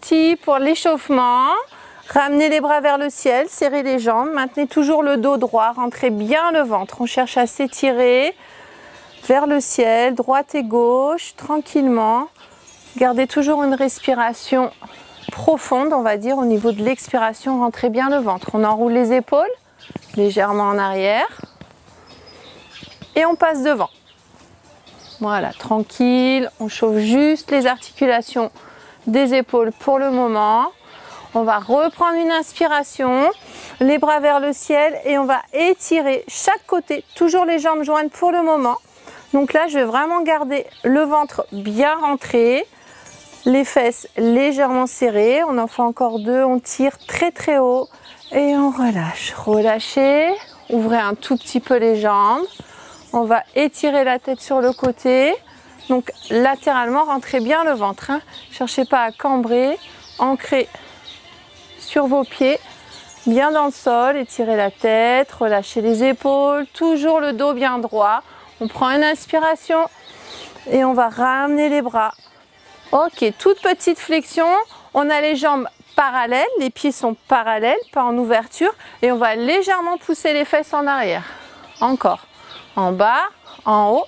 petit pour l'échauffement. Ramenez les bras vers le ciel, serrez les jambes, maintenez toujours le dos droit, rentrez bien le ventre. On cherche à s'étirer vers le ciel, droite et gauche, tranquillement. Gardez toujours une respiration profonde, on va dire, au niveau de l'expiration. Rentrez bien le ventre. On enroule les épaules, légèrement en arrière. Et on passe devant. Voilà, tranquille. On chauffe juste les articulations des épaules pour le moment. On va reprendre une inspiration, les bras vers le ciel et on va étirer chaque côté, toujours les jambes jointes pour le moment. Donc là, je vais vraiment garder le ventre bien rentré, les fesses légèrement serrées. On en fait encore 2, on tire très très haut et on relâche. Relâchez, ouvrez un tout petit peu les jambes. On va étirer la tête sur le côté. Donc latéralement, rentrez bien le ventre. Cherchez pas à cambrer, ancrez sur vos pieds, bien dans le sol, étirez la tête, relâchez les épaules, toujours le dos bien droit. On prend une inspiration et on va ramener les bras. Ok, toute petite flexion, on a les jambes parallèles, les pieds sont parallèles, pas en ouverture, et on va légèrement pousser les fesses en arrière. Encore, en bas, en haut,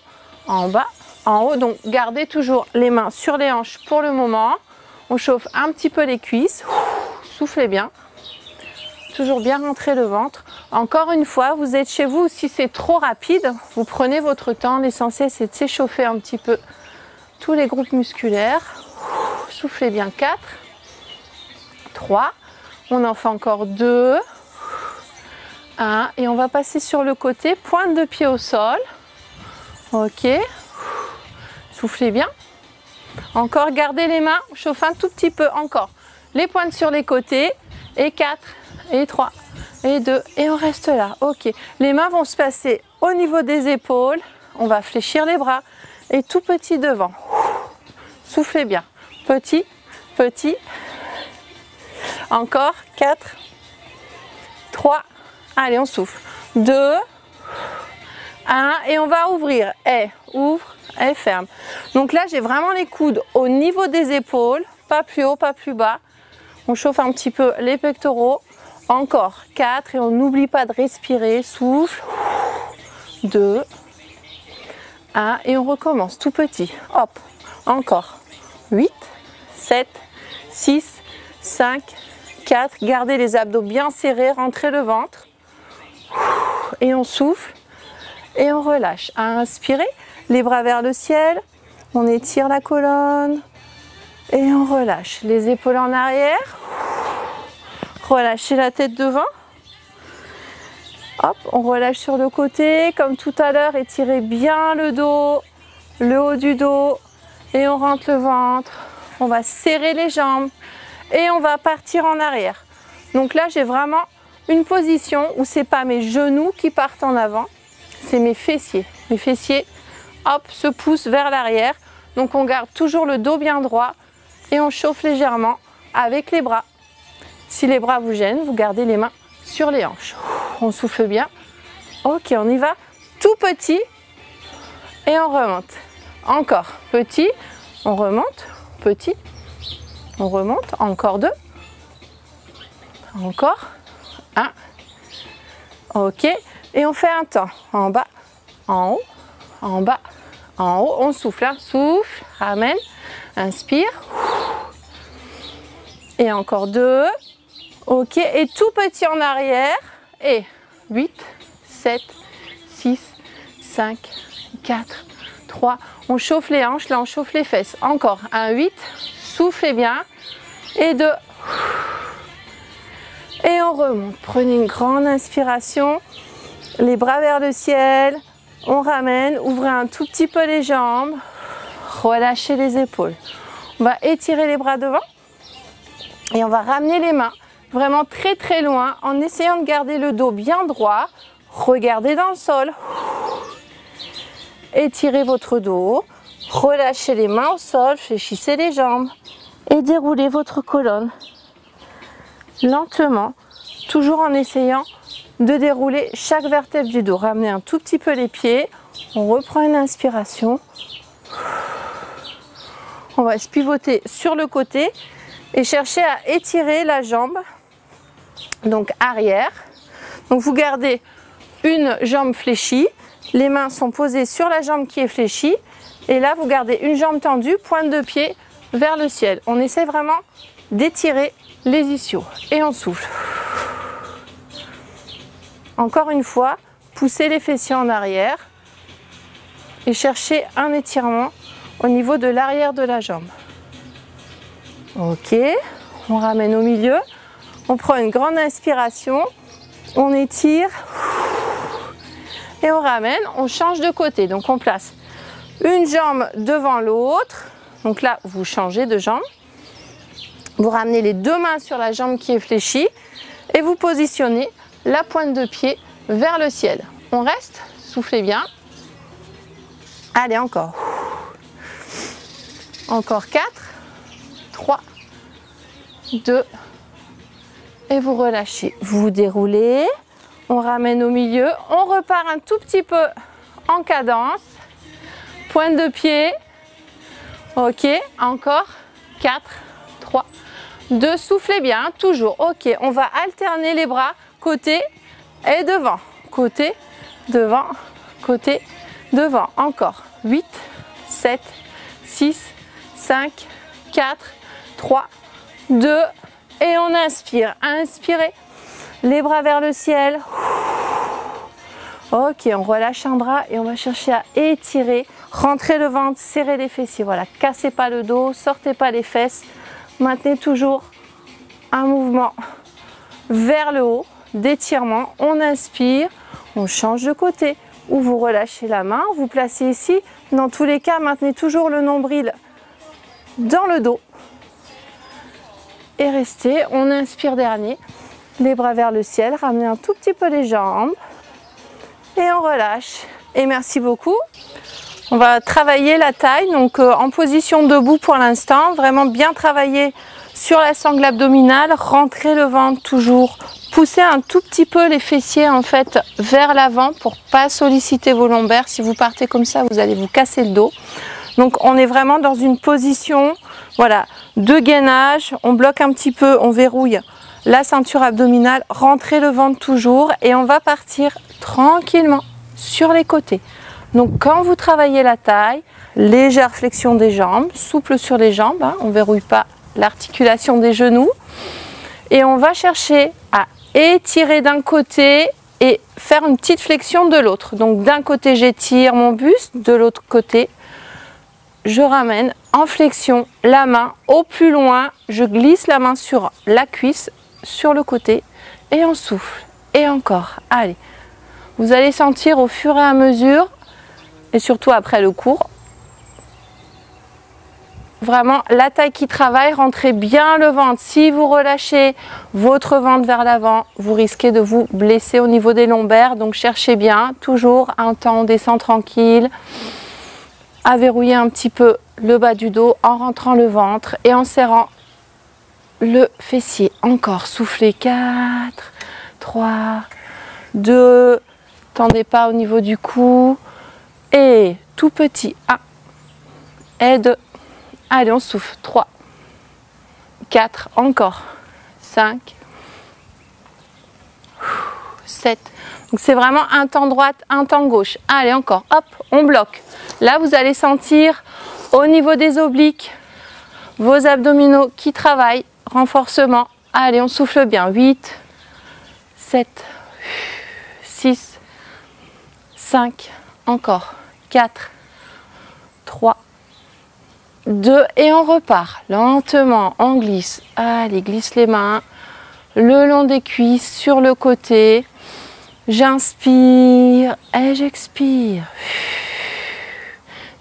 en bas, en haut. Donc gardez toujours les mains sur les hanches pour le moment. On chauffe un petit peu les cuisses. Soufflez bien, toujours bien rentrer le ventre. Encore une fois, vous êtes chez vous, si c'est trop rapide, vous prenez votre temps. L'essentiel, c'est de s'échauffer un petit peu tous les groupes musculaires. Soufflez bien, 4, 3, on en fait encore 2, 1, et on va passer sur le côté, pointe de pied au sol. Ok, soufflez bien. Encore, gardez les mains, chauffe un tout petit peu, encore. Les pointes sur les côtés, et 4, et 3, et 2, et on reste là. Ok, les mains vont se passer au niveau des épaules, on va fléchir les bras, et tout petit devant. Soufflez bien, petit, petit, encore, 4, 3, allez on souffle, 2, 1, et on va ouvrir, et ouvre, et ferme. Donc là j'ai vraiment les coudes au niveau des épaules, pas plus haut, pas plus bas. On chauffe un petit peu les pectoraux. Encore 4 et on n'oublie pas de respirer. Souffle. 2, 1 et on recommence tout petit. Hop, encore 8, 7, 6, 5, 4. Gardez les abdos bien serrés, rentrez le ventre. Et on souffle et on relâche. Inspirez, les bras vers le ciel. On étire la colonne. Et on relâche les épaules en arrière, relâchez la tête devant, hop, on relâche sur le côté, comme tout à l'heure, étirez bien le dos, le haut du dos, et on rentre le ventre, on va serrer les jambes, et on va partir en arrière. Donc là, j'ai vraiment une position où c'est pas mes genoux qui partent en avant, c'est mes fessiers. Mes fessiers, hop, se poussent vers l'arrière, donc on garde toujours le dos bien droit, et on chauffe légèrement avec les bras. Si les bras vous gênent, vous gardez les mains sur les hanches. On souffle bien. Ok, on y va. Tout petit. Et on remonte. Encore. Petit. On remonte. Petit. On remonte. Encore 2. Encore. 1. Ok. Et on fait un temps. En bas. En haut. En bas. En haut. On souffle. Hein. Souffle. Ramène. Inspire. Et encore 2. Ok. Et tout petit en arrière. Et 8, 7, 6, 5, 4, 3. On chauffe les hanches. Là, on chauffe les fesses. Encore. 1, 8. Soufflez bien. Et 2. Et on remonte. Prenez une grande inspiration. Les bras vers le ciel. On ramène. Ouvrez un tout petit peu les jambes. Relâchez les épaules. On va étirer les bras devant et on va ramener les mains vraiment très très loin en essayant de garder le dos bien droit. Regardez dans le sol. Étirez votre dos. Relâchez les mains au sol. Fléchissez les jambes et déroulez votre colonne lentement, toujours en essayant de dérouler chaque vertèbre du dos. Ramenez un tout petit peu les pieds. On reprend une inspiration. On va se pivoter sur le côté. Et cherchez à étirer la jambe, donc arrière. Donc vous gardez une jambe fléchie, les mains sont posées sur la jambe qui est fléchie. Et là, vous gardez une jambe tendue, pointe de pied vers le ciel. On essaie vraiment d'étirer les ischios. Et on souffle. Encore une fois, poussez les fessiers en arrière et cherchez un étirement au niveau de l'arrière de la jambe. Ok, on ramène au milieu. On prend une grande inspiration. On étire. Et on ramène, on change de côté. Donc on place une jambe devant l'autre, donc là vous changez de jambe, vous ramenez les deux mains sur la jambe qui est fléchie et vous positionnez la pointe de pied vers le ciel. On reste, soufflez bien. Allez, encore. Encore 4, 3, 2, et vous relâchez. Vous déroulez, on ramène au milieu, on repart un tout petit peu en cadence. Pointe de pied, ok, encore 4, 3, 2, soufflez bien, toujours, ok, on va alterner les bras, côté et devant, côté, devant, côté, devant, encore 8, 7, 6, 5, 4, 3, 2, et on inspire, inspirez, les bras vers le ciel. Ok, on relâche un bras et on va chercher à étirer, rentrer le ventre, serrer les fessiers. Voilà, cassez pas le dos, sortez pas les fesses. Maintenez toujours un mouvement vers le haut, d'étirement. On inspire, on change de côté ou vous relâchez la main, vous placez ici. Dans tous les cas, maintenez toujours le nombril dans le dos. Et restez, on inspire dernier, les bras vers le ciel, ramenez un tout petit peu les jambes. Et on relâche. Et merci beaucoup. On va travailler la taille, donc en position debout pour l'instant. Vraiment bien travailler sur la sangle abdominale. Rentrer le ventre toujours. Poussez un tout petit peu les fessiers en fait vers l'avant pour pas solliciter vos lombaires. Si vous partez comme ça, vous allez vous casser le dos. Donc on est vraiment dans une position voilà, de gainage. On bloque un petit peu, on verrouille la ceinture abdominale, rentrez le ventre toujours et on va partir tranquillement sur les côtés. Donc quand vous travaillez la taille, légère flexion des jambes, souple sur les jambes, hein, on ne verrouille pas l'articulation des genoux. Et on va chercher à étirer d'un côté et faire une petite flexion de l'autre. Donc d'un côté j'étire mon buste, de l'autre côté je ramène en flexion la main au plus loin, je glisse la main sur la cuisse, sur le côté et on souffle. Et encore, allez. Vous allez sentir au fur et à mesure, et surtout après le cours, vraiment la taille qui travaille, rentrez bien le ventre. Si vous relâchez votre ventre vers l'avant, vous risquez de vous blesser au niveau des lombaires. Donc cherchez bien, toujours un temps, on descend tranquille, à verrouiller un petit peu le bas du dos en rentrant le ventre et en serrant le fessier. Encore, soufflez, 4, 3, 2, tendez pas au niveau du cou, et tout petit, 1, et 2, allez on souffle, 3, 4, encore, 5, 7, donc c'est vraiment un temps droite, un temps gauche, allez encore, hop, on bloque, là vous allez sentir au niveau des obliques, vos abdominaux qui travaillent, renforcement, allez on souffle bien, 8, 7, 6, 5, encore, 4, 3, 2 et on repart, lentement, on glisse, allez glisse les mains, le long des cuisses, sur le côté, j'inspire et j'expire.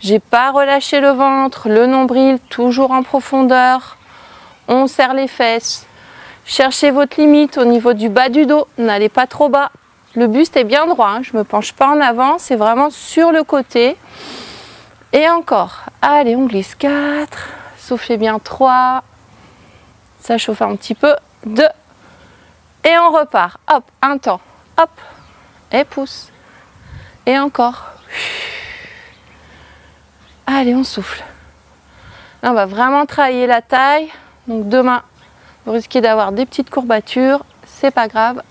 J'ai pas relâché le ventre, le nombril toujours en profondeur, on serre les fesses, cherchez votre limite au niveau du bas du dos, n'allez pas trop bas, le buste est bien droit, hein, je ne me penche pas en avant, c'est vraiment sur le côté, et encore, allez on glisse, 4, soufflez bien, 3, ça chauffe un petit peu, 2, et on repart, hop, un temps, hop, et pousse, et encore, allez on souffle. Là, on va vraiment travailler la taille, Donc demain, vous risquez d'avoir des petites courbatures, c'est pas grave.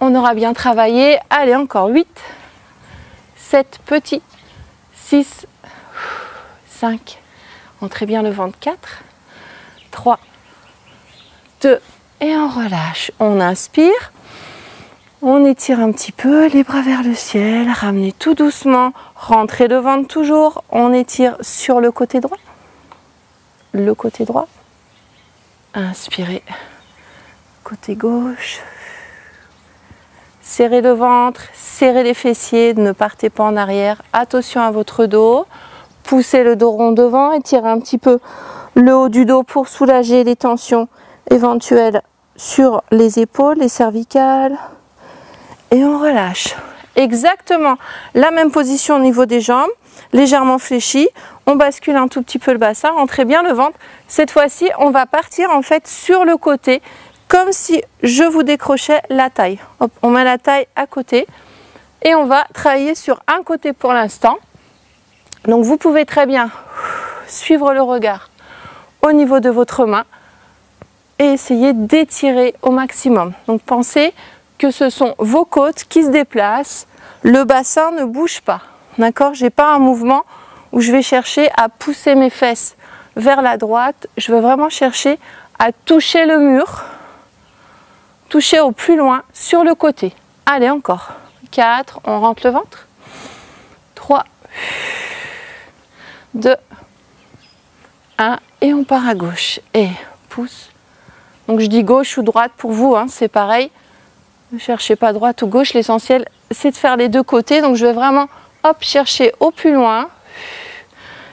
On aura bien travaillé. Allez, encore 8, 7 petits, 6, 5, entrez bien le ventre, 4, 3, 2, et on relâche. On inspire, on étire un petit peu, les bras vers le ciel, ramenez tout doucement, rentrez le ventre toujours, on étire sur le côté droit. Le côté droit, inspirez, côté gauche, serrez le ventre, serrez les fessiers, ne partez pas en arrière, attention à votre dos, poussez le dos rond devant, étirez un petit peu le haut du dos pour soulager les tensions éventuelles sur les épaules, les cervicales, et on relâche. Exactement la même position au niveau des jambes, légèrement fléchie, on bascule un tout petit peu le bassin, rentrez bien le ventre. Cette fois-ci, on va partir en fait sur le côté, comme si je vous décrochais la taille. Hop, on met la taille à côté et on va travailler sur un côté pour l'instant. Donc vous pouvez très bien suivre le regard au niveau de votre main et essayer d'étirer au maximum. Donc pensez que ce sont vos côtes qui se déplacent, le bassin ne bouge pas. D'accord? J'ai pas un mouvement où je vais chercher à pousser mes fesses vers la droite. Je veux vraiment chercher à toucher le mur, toucher au plus loin sur le côté. Allez, encore. 4, on rentre le ventre. 3, 2, 1, et on part à gauche. Et pousse. Donc je dis gauche ou droite pour vous, hein, c'est pareil. Ne cherchez pas droite ou gauche, l'essentiel c'est de faire les deux côtés. Donc je vais vraiment hop, chercher au plus loin,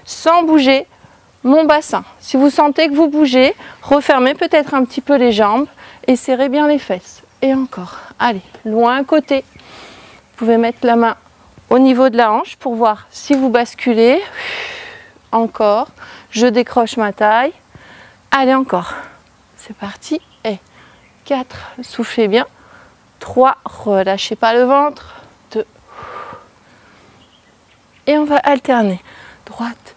sans bouger mon bassin. Si vous sentez que vous bougez, refermez peut-être un petit peu les jambes et serrez bien les fesses. Et encore, allez, loin côté. Vous pouvez mettre la main au niveau de la hanche pour voir si vous basculez. Encore, je décroche ma taille. Allez, encore. C'est parti. Et 4, soufflez bien. 3, relâchez pas le ventre. 2. Et on va alterner droite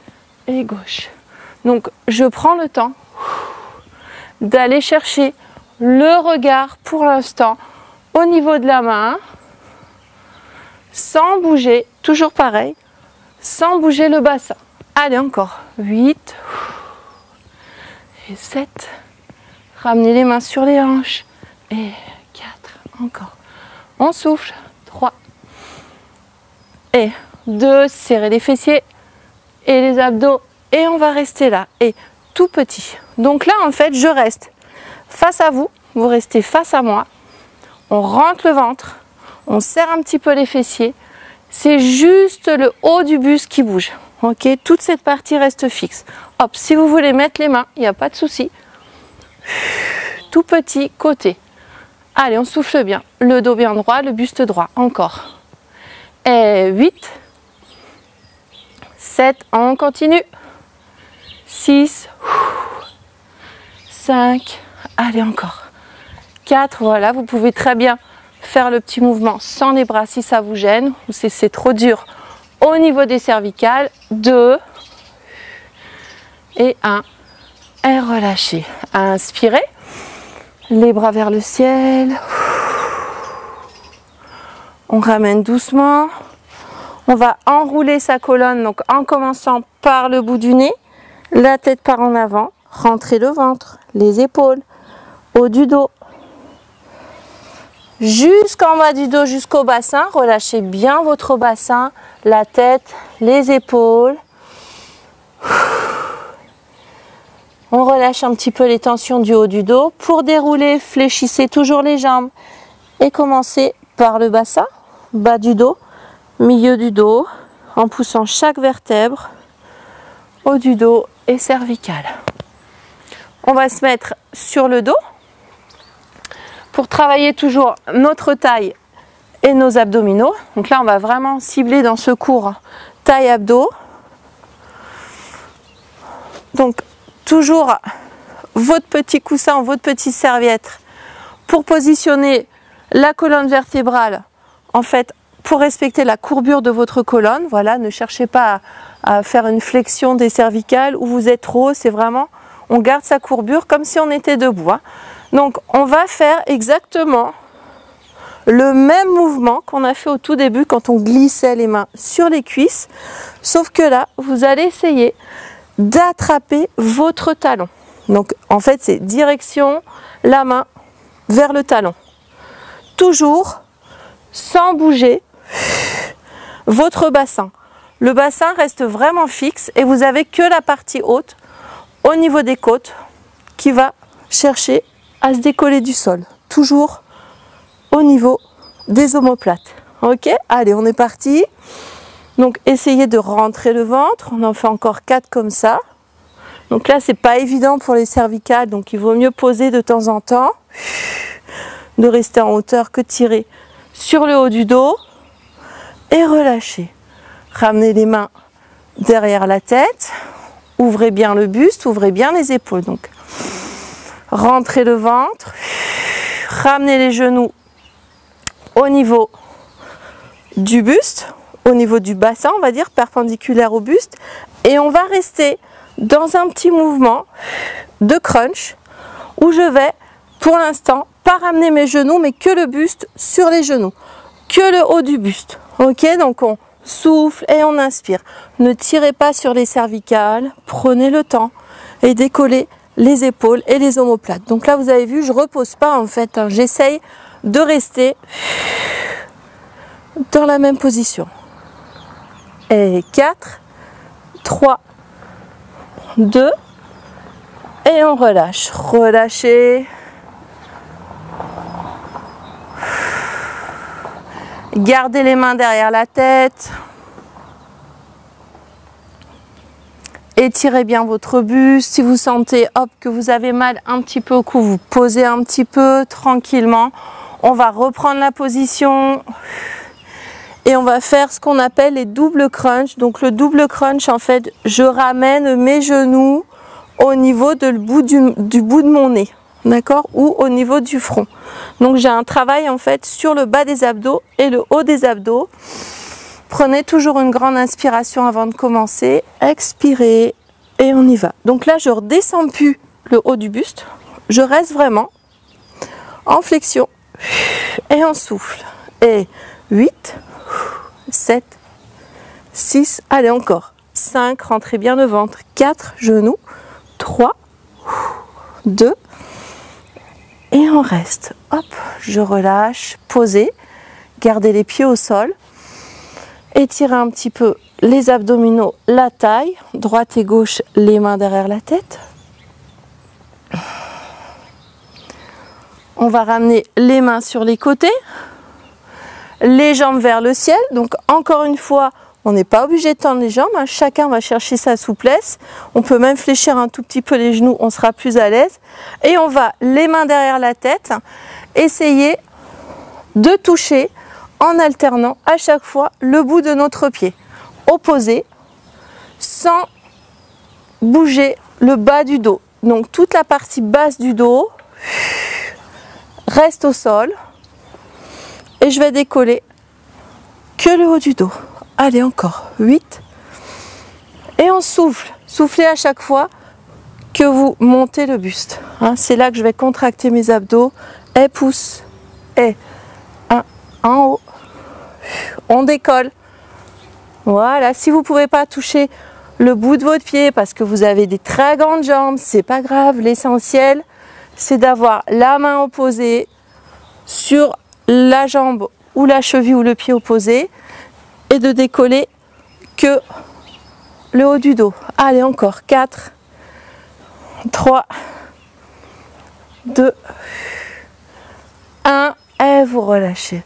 et gauche. Donc je prends le temps d'aller chercher le regard pour l'instant au niveau de la main, sans bouger, toujours pareil, sans bouger le bassin. Allez, encore 8 et 7. Ramenez les mains sur les hanches et 4, encore. On souffle, 3 et 2, serrez les fessiers et les abdos et on va rester là. Et tout petit. Donc là, en fait, je reste face à vous, vous restez face à moi. On rentre le ventre, on serre un petit peu les fessiers. C'est juste le haut du buste qui bouge. Ok, toute cette partie reste fixe. Hop, si vous voulez mettre les mains, il n'y a pas de souci. Tout petit côté. Allez, on souffle bien. Le dos bien droit, le buste droit. Encore. Et 8. 7, on continue. 6. 5. Allez, encore. 4, voilà, vous pouvez très bien faire le petit mouvement sans les bras si ça vous gêne ou si c'est trop dur au niveau des cervicales. 2 et 1. Et relâchez. Inspirez. Les bras vers le ciel. On ramène doucement. On va enrouler sa colonne, donc en commençant par le bout du nez. La tête part en avant. Rentrez le ventre, les épaules, haut du dos. Jusqu'en bas du dos, jusqu'au bassin. Relâchez bien votre bassin, la tête, les épaules. On relâche un petit peu les tensions du haut du dos. Pour dérouler, fléchissez toujours les jambes. Et commencez par le bassin, bas du dos, milieu du dos, en poussant chaque vertèbre, haut du dos et cervical. On va se mettre sur le dos pour travailler toujours notre taille et nos abdominaux. Donc là, on va vraiment cibler dans ce cours taille-abdos. Donc, toujours votre petit coussin, votre petite serviette pour positionner la colonne vertébrale, en fait, pour respecter la courbure de votre colonne. Voilà, ne cherchez pas à faire une flexion des cervicales où vous êtes trop, c'est vraiment, on garde sa courbure comme si on était debout. Hein. Donc on va faire exactement le même mouvement qu'on a fait au tout début quand on glissait les mains sur les cuisses, sauf que là, vous allez essayer d'attraper votre talon. Donc en fait, c'est direction, la main vers le talon. Toujours sans bouger votre bassin. Le bassin reste vraiment fixe et vous avez que la partie haute au niveau des côtes qui va chercher à se décoller du sol. Toujours au niveau des omoplates. Ok, allez, on est parti. Donc essayez de rentrer le ventre. On en fait encore 4 comme ça. Donc là, c'est pas évident pour les cervicales, donc il vaut mieux poser de temps en temps, de rester en hauteur que tirer sur le haut du dos et relâcher. Ramenez les mains derrière la tête, ouvrez bien le buste, ouvrez bien les épaules. Donc rentrez le ventre, ramenez les genoux au niveau du buste, au niveau du bassin, on va dire, perpendiculaire au buste, et on va rester dans un petit mouvement de crunch où je vais pour l'instant pas ramener mes genoux mais que le buste sur les genoux, que le haut du buste. Ok, donc on souffle et on inspire. Ne tirez pas sur les cervicales, prenez le temps et décollez les épaules et les omoplates. Donc là vous avez vu, je repose pas en fait, hein. J'essaye de rester dans la même position. Et 4, 3, 2 et on relâche. Relâchez. Gardez les mains derrière la tête. Étirez bien votre buste. Si vous sentez hop, que vous avez mal un petit peu au cou, vous posez un petit peu tranquillement. On va reprendre la position. Et on va faire ce qu'on appelle les doubles crunch. Donc le double crunch, en fait, je ramène mes genoux au niveau du bout de mon nez, d'accord, ou au niveau du front. Donc j'ai un travail en fait sur le bas des abdos et le haut des abdos. Prenez toujours une grande inspiration avant de commencer. Expirez et on y va. Donc là, je ne redescends plus le haut du buste. Je reste vraiment en flexion et on souffle. Et 8, 7, 6, allez encore, 5, rentrez bien le ventre, 4, genoux, 3, 2, et on reste, hop, je relâche, posez, gardez les pieds au sol, étirez un petit peu les abdominaux, la taille, droite et gauche, les mains derrière la tête. On va ramener les mains sur les côtés. Les jambes vers le ciel, donc encore une fois, on n'est pas obligé de tendre les jambes, hein. Chacun va chercher sa souplesse. On peut même fléchir un tout petit peu les genoux, on sera plus à l'aise. Et on va, les mains derrière la tête, essayer de toucher en alternant à chaque fois le bout de notre pied opposé, sans bouger le bas du dos. Donc toute la partie basse du dos reste au sol. Et je vais décoller que le haut du dos. Allez, encore 8. Et on souffle. Soufflez à chaque fois que vous montez le buste. Hein, c'est là que je vais contracter mes abdos. Et pousse. Et 1 en haut. On décolle. Voilà. Si vous ne pouvez pas toucher le bout de votre pied parce que vous avez des très grandes jambes, c'est pas grave. L'essentiel, c'est d'avoir la main opposée sur la jambe ou la cheville ou le pied opposé et de décoller que le haut du dos. Allez, encore 4, 3, 2, 1 et vous relâchez.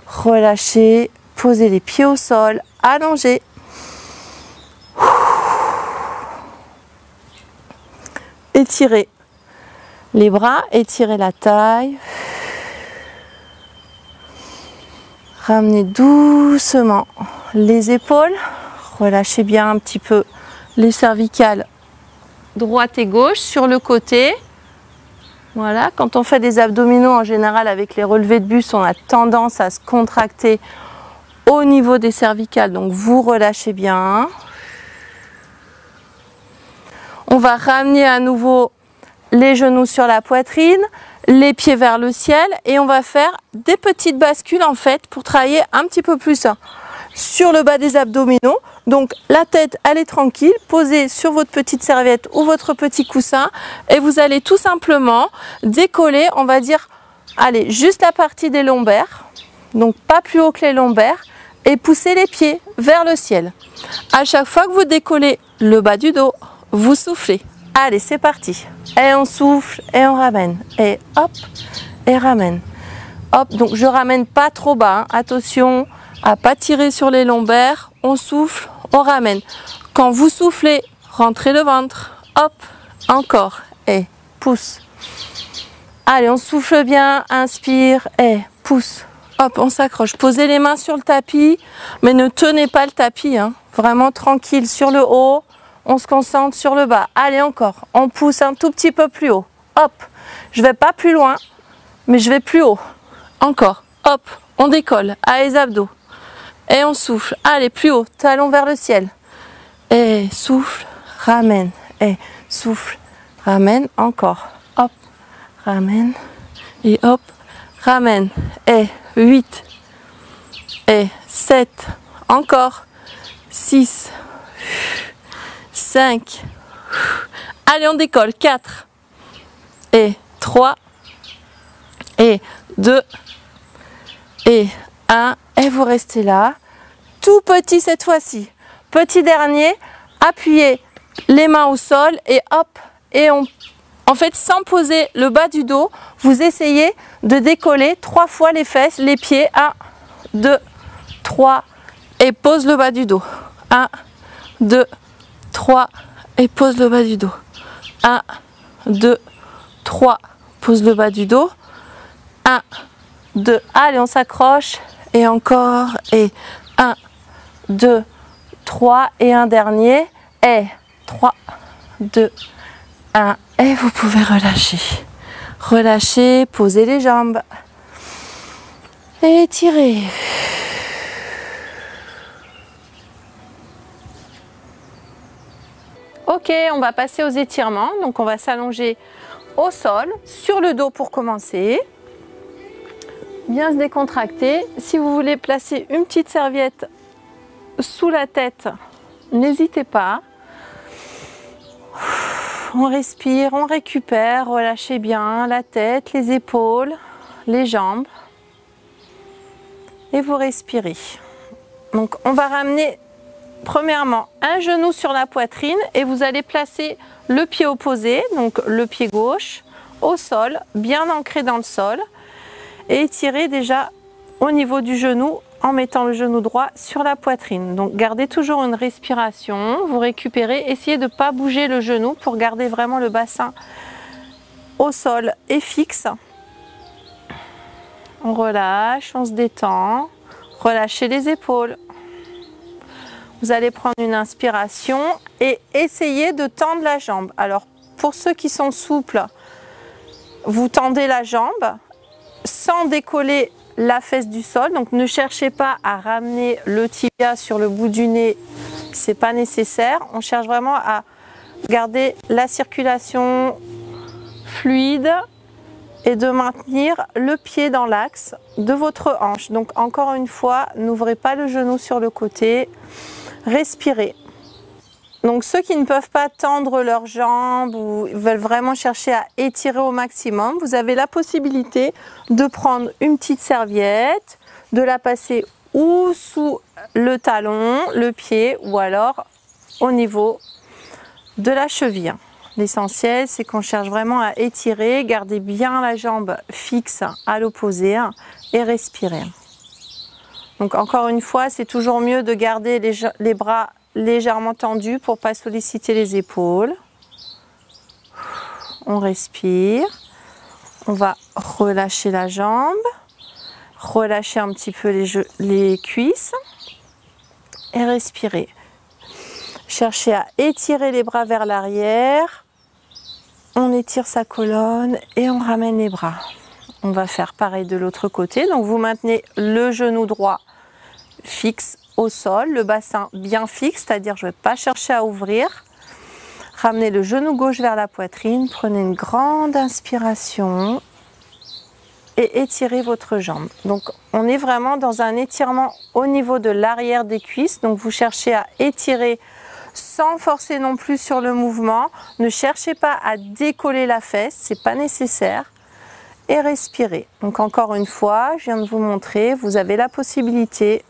Relâchez, posez les pieds au sol, allongez. Étirez les bras, étirez la taille. Ramenez doucement les épaules, relâchez bien un petit peu les cervicales droite et gauche sur le côté. Voilà, quand on fait des abdominaux en général avec les relevés de buste, on a tendance à se contracter au niveau des cervicales, donc vous relâchez bien. On va ramener à nouveau les genoux sur la poitrine, les pieds vers le ciel et on va faire des petites bascules en fait pour travailler un petit peu plus sur le bas des abdominaux. Donc la tête elle est tranquille, posée sur votre petite serviette ou votre petit coussin et vous allez tout simplement décoller, on va dire, allez, juste la partie des lombaires, donc pas plus haut que les lombaires, et pousser les pieds vers le ciel. À chaque fois que vous décollez le bas du dos, vous soufflez. Allez, c'est parti. Et on souffle et on ramène. Et hop, et ramène. Hop, donc je ramène pas trop bas, hein. Attention à pas tirer sur les lombaires. On souffle, on ramène. Quand vous soufflez, rentrez le ventre. Hop, encore. Et pousse. Allez, on souffle bien, inspire et pousse. Hop, on s'accroche. Posez les mains sur le tapis, mais ne tenez pas le tapis, hein. Vraiment tranquille sur le haut. On se concentre sur le bas. Allez, encore. On pousse un tout petit peu plus haut. Hop. Je vais pas plus loin, mais je vais plus haut. Encore. Hop. On décolle. Allez, les abdos. Et on souffle. Allez, plus haut. Talon vers le ciel. Et souffle. Ramène. Et souffle. Ramène. Encore. Hop. Ramène. Et hop. Ramène. Et 8. Et 7. Encore. 6. 5, allez on décolle, 4, et 3, et 2, et 1, et vous restez là, tout petit cette fois-ci, petit dernier, appuyez les mains au sol, et hop, et en fait sans poser le bas du dos, vous essayez de décoller 3 fois les fesses, les pieds, 1, 2, 3, et pose le bas du dos, 1, 2, 3 et pose le bas du dos. 1, 2, 3, pose le bas du dos. 1, 2, allez on s'accroche et encore et 1, 2, 3 et un dernier et 3, 2, 1 et vous pouvez relâcher. Relâchez, posez les jambes et étirez. Ok, on va passer aux étirements. Donc on va s'allonger au sol, sur le dos pour commencer. Bien se décontracter. Si vous voulez placer une petite serviette sous la tête, n'hésitez pas. On respire, on récupère, relâchez bien la tête, les épaules, les jambes. Et vous respirez. Donc on va ramener premièrement un genou sur la poitrine et vous allez placer le pied opposé, donc le pied gauche, au sol, bien ancré dans le sol. Et étirez déjà au niveau du genou en mettant le genou droit sur la poitrine. Donc gardez toujours une respiration, vous récupérez, essayez de ne pas bouger le genou pour garder vraiment le bassin au sol et fixe. On relâche, on se détend, relâchez les épaules. Vous allez prendre une inspiration et essayez de tendre la jambe. Alors pour ceux qui sont souples, vous tendez la jambe sans décoller la fesse du sol. Donc ne cherchez pas à ramener le tibia sur le bout du nez, c'est pas nécessaire. On cherche vraiment à garder la circulation fluide et de maintenir le pied dans l'axe de votre hanche. Donc encore une fois, n'ouvrez pas le genou sur le côté, respirez. Donc ceux qui ne peuvent pas tendre leurs jambes ou veulent vraiment chercher à étirer au maximum, vous avez la possibilité de prendre une petite serviette, de la passer ou sous le talon, le pied ou alors au niveau de la cheville. L'essentiel, c'est qu'on cherche vraiment à étirer, garder bien la jambe fixe à l'opposé et respirer. Donc encore une fois, c'est toujours mieux de garder les bras légèrement tendus pour ne pas solliciter les épaules. On respire. On va relâcher la jambe, relâcher un petit peu les cuisses et respirer. Cherchez à étirer les bras vers l'arrière. On étire sa colonne et on ramène les bras. On va faire pareil de l'autre côté. Donc vous maintenez le genou droit fixe au sol, le bassin bien fixe, c'est-à-dire je ne vais pas chercher à ouvrir. Ramenez le genou gauche vers la poitrine, prenez une grande inspiration et étirez votre jambe. Donc on est vraiment dans un étirement au niveau de l'arrière des cuisses. Donc vous cherchez à étirer sans forcer non plus sur le mouvement. Ne cherchez pas à décoller la fesse, c'est pas nécessaire. Et respirez. Donc encore une fois, je viens de vous montrer, vous avez la possibilité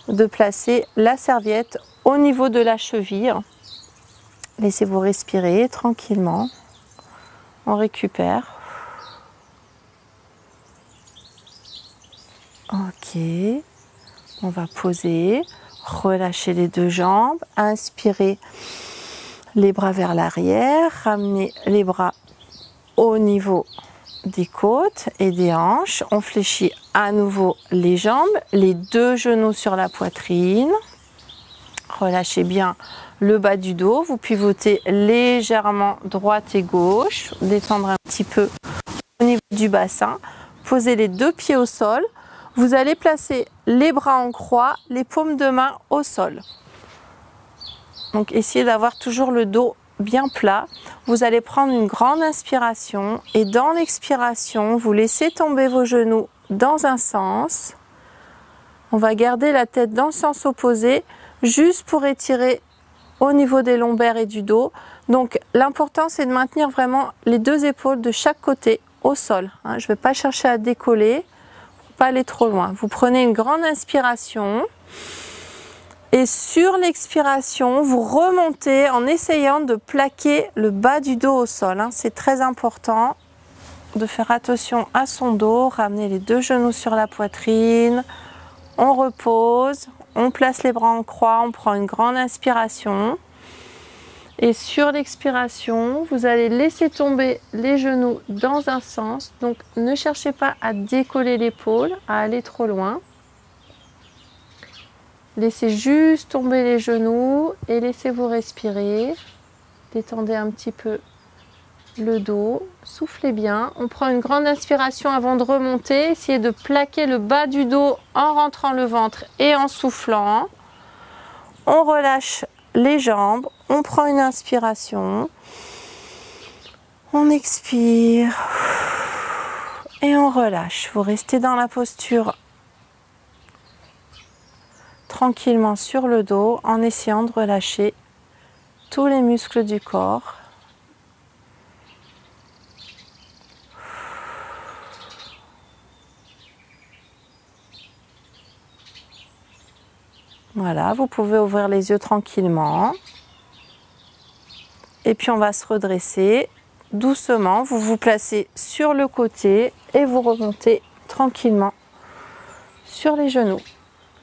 de placer la serviette au niveau de la cheville. Laissez-vous respirer tranquillement. On récupère. Ok. On va poser. Relâchez les deux jambes. Inspirez les bras vers l'arrière. Ramenez les bras au niveau des côtes et des hanches. On fléchit à nouveau les jambes. Les deux genoux sur la poitrine. Relâchez bien le bas du dos, vous pivotez légèrement droite et gauche, détendre un petit peu au niveau du bassin, posez les deux pieds au sol, vous allez placer les bras en croix, les paumes de main au sol. Donc essayez d'avoir toujours le dos bien plat, vous allez prendre une grande inspiration et dans l'expiration, vous laissez tomber vos genoux dans un sens, on va garder la tête dans le sens opposé, juste pour étirer au niveau des lombaires et du dos. Donc l'important c'est de maintenir vraiment les deux épaules de chaque côté au sol. Je ne vais pas chercher à décoller, pour pas aller trop loin. Vous prenez une grande inspiration et sur l'expiration, vous remontez en essayant de plaquer le bas du dos au sol. C'est très important de faire attention à son dos. Ramenez les deux genoux sur la poitrine, on repose. On place les bras en croix, on prend une grande inspiration. Et sur l'expiration, vous allez laisser tomber les genoux dans un sens. Donc ne cherchez pas à décoller l'épaule, à aller trop loin. Laissez juste tomber les genoux et laissez-vous respirer. Détendez un petit peu le dos, soufflez bien. On prend une grande inspiration avant de remonter. Essayez de plaquer le bas du dos en rentrant le ventre et en soufflant. On relâche les jambes, on prend une inspiration, on expire et on relâche. Vous restez dans la posture tranquillement sur le dos en essayant de relâcher tous les muscles du corps. Voilà, vous pouvez ouvrir les yeux tranquillement. Et puis on va se redresser doucement. Vous vous placez sur le côté et vous remontez tranquillement sur les genoux.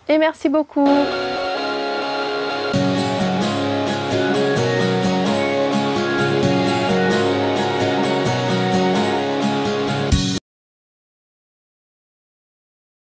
Et merci beaucoup.